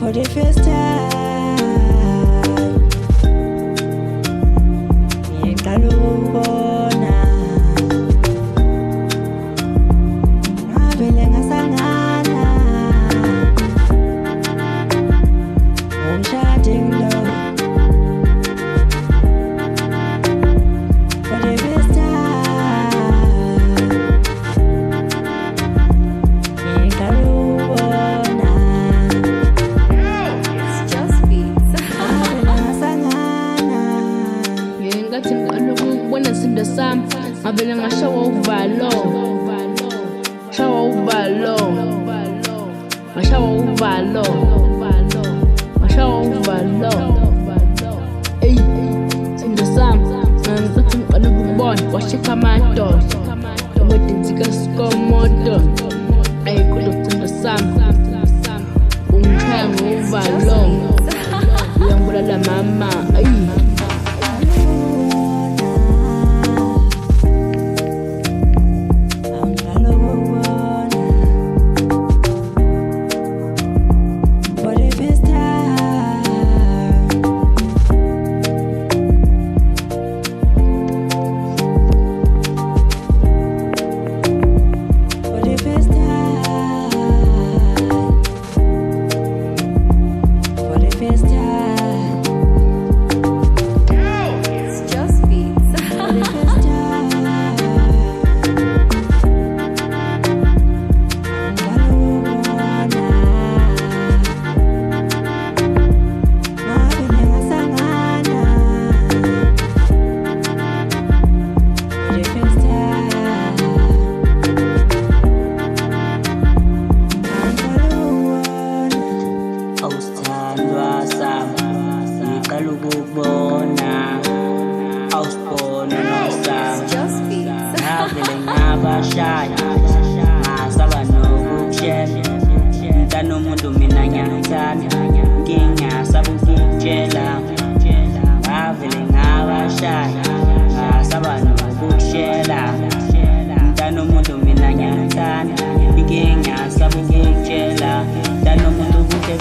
for the first time. NGIQALA ngavele ngasangana umshade ngilo for the first time. NGIQALA It's just beats. ngavele ngasangana Ngengathi ngiqalukubona sindo sami ngavele ngashawa uvalo shawa uvalo ngashawa uvalo ngashawa uvalo ey sindo sami ngengathi ngiqalukubona washika amadoda umodinzika sikomodo ayikulo sindo sami ungithaya nguvalo uyangibulala mama ay for the first time. For the first time. For the first time. It's just beats. For the first time. ngavele ngasangana for the first time. Awusithandwa sami ngiqala ukukubona awusibona nosami Just beats. ngavele ngabashaya ngasaba nokukushela mntana umuntu mina ngiyakuthanda ngingasaba ukukutshela ngavele ngabashaya ngasaba nokukushela mntana umuntu mina ngiyakuthanda ngingasaba ukukutshela mntana umuntu kuhle